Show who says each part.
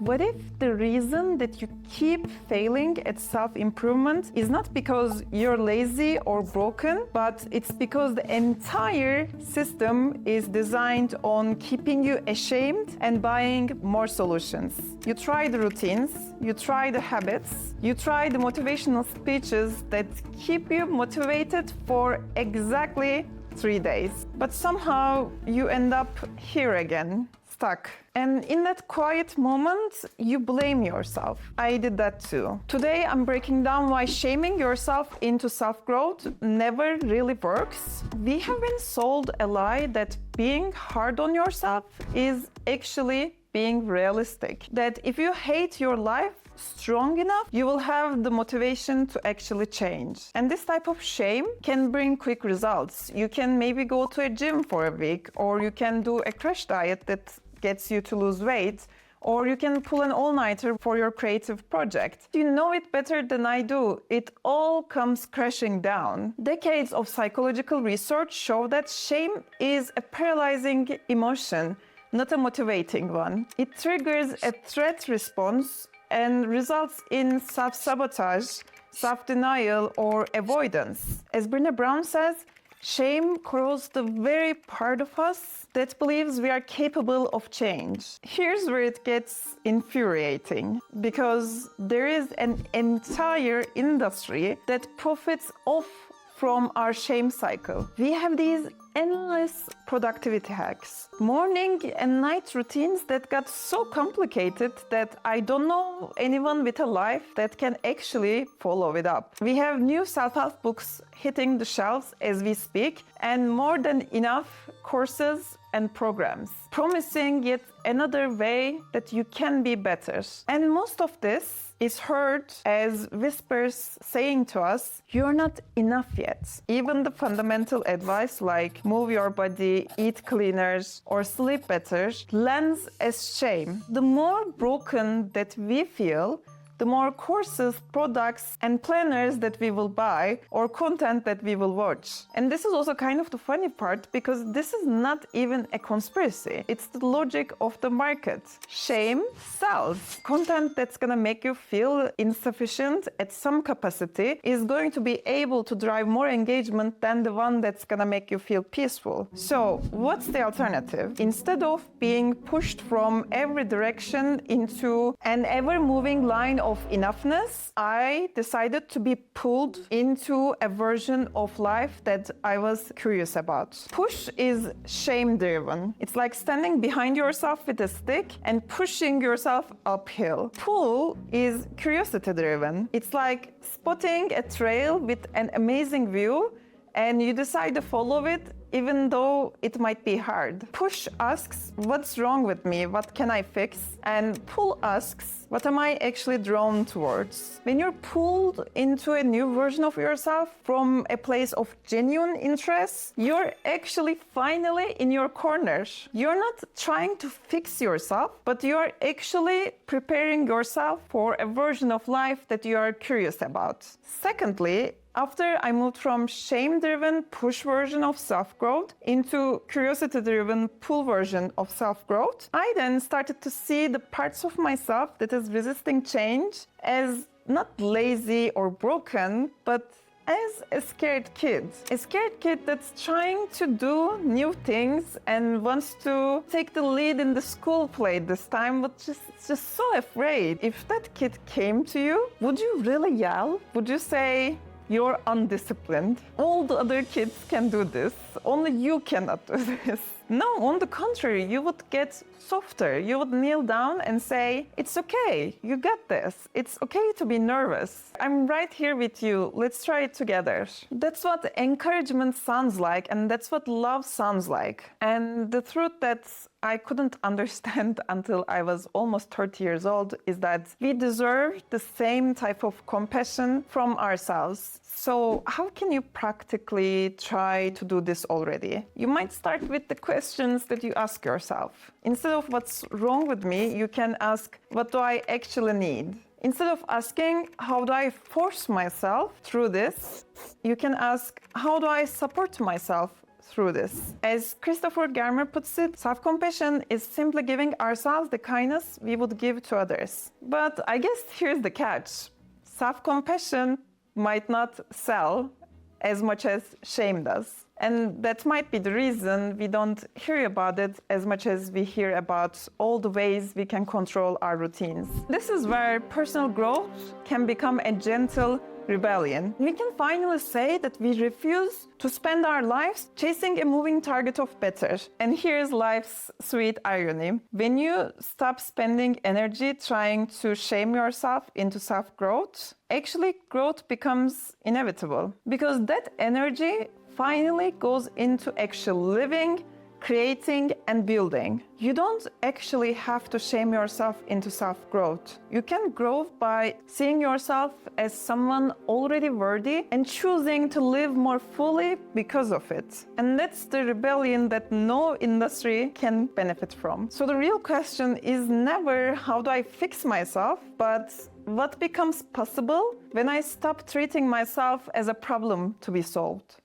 Speaker 1: What if the reason that you keep failing at self-improvement is not because you're lazy or broken, but it's because the entire system is designed on keeping you ashamed and buying more solutions? You try the routines, you try the habits, you try the motivational speeches that keep you motivated for exactly 3 days. But somehow you end up here again, stuck. And in that quiet moment, you blame yourself. I did that too. Today, I'm breaking down why shaming yourself into self-growth never really works. We have been sold a lie that being hard on yourself is actually being realistic. That if you hate your life strong enough, you will have the motivation to actually change. And this type of shame can bring quick results. You can maybe go to a gym for a week, or you can do a crash diet that gets you to lose weight, or you can pull an all-nighter for your creative project. You know it better than I do. It all comes crashing down. Decades of psychological research show that shame is a paralyzing emotion, not a motivating one. It triggers a threat response and results in self-sabotage, self-denial, or avoidance. As Brené Brown says, shame corrodes the very part of us that believes we are capable of change. Here's where it gets infuriating, because there is an entire industry that profits off from our shame cycle. We have these endless productivity hacks, morning and night routines that got so complicated that I don't know anyone with a life that can actually follow it up. We have new self-help books hitting the shelves as we speak, and more than enough courses and programs, promising yet another way that you can be better. And most of this is heard as whispers saying to us, you're not enough yet. Even the fundamental advice like move your body, eat cleaner, or sleep better lands as shame. The more broken that we feel, the more courses, products, and planners that we will buy, or content that we will watch. And this is also kind of the funny part, because this is not even a conspiracy. It's the logic of the market. Shame sells. Content that's gonna make you feel insufficient at some capacity is going to be able to drive more engagement than the one that's gonna make you feel peaceful. So what's the alternative? Instead of being pushed from every direction into an ever-moving line of enoughness, I decided to be pulled into a version of life that I was curious about. Push is shame-driven. It's like standing behind yourself with a stick and pushing yourself uphill. Pull is curiosity-driven. It's like spotting a trail with an amazing view and you decide to follow it even though it might be hard. Push asks, what's wrong with me? What can I fix? And pull asks, what am I actually drawn towards? When you're pulled into a new version of yourself from a place of genuine interest, you're actually finally in your corner. You're not trying to fix yourself, but you're actually preparing yourself for a version of life that you are curious about. Secondly, after I moved from shame-driven push version of self-growth into curiosity-driven pull version of self-growth, I then started to see the parts of myself that is resisting change as not lazy or broken, but as a scared kid. A scared kid that's trying to do new things and wants to take the lead in the school play this time, but just so afraid. If that kid came to you, would you really yell? Would you say, you're undisciplined? All the other kids can do this. Only you cannot do this. No, on the contrary, you would get softer. You would kneel down and say, it's okay, you got this. It's okay to be nervous. I'm right here with you. Let's try it together. That's what encouragement sounds like, and that's what love sounds like. And the truth that I couldn't understand until I was almost 30 years old is that we deserve the same type of compassion from ourselves. So how can you practically try to do this already? You might start with the questions that you ask yourself. Instead of what's wrong with me, you can ask, what do I actually need? Instead of asking, how do I force myself through this, you can ask, how do I support myself through this. As Christopher Garmer puts it, self-compassion is simply giving ourselves the kindness we would give to others. But I guess here's the catch. Self-compassion might not sell as much as shame does. And that might be the reason we don't hear about it as much as we hear about all the ways we can control our routines. This is where personal growth can become a gentle rebellion. We can finally say that we refuse to spend our lives chasing a moving target of better. And here's life's sweet irony. When you stop spending energy trying to shame yourself into self-growth, actually growth becomes inevitable. Because that energy finally goes into actual living, creating, and building. You don't actually have to shame yourself into self-growth. You can grow by seeing yourself as someone already worthy and choosing to live more fully because of it. And that's the rebellion that no industry can benefit from. So the real question is never how do I fix myself, but what becomes possible when I stop treating myself as a problem to be solved.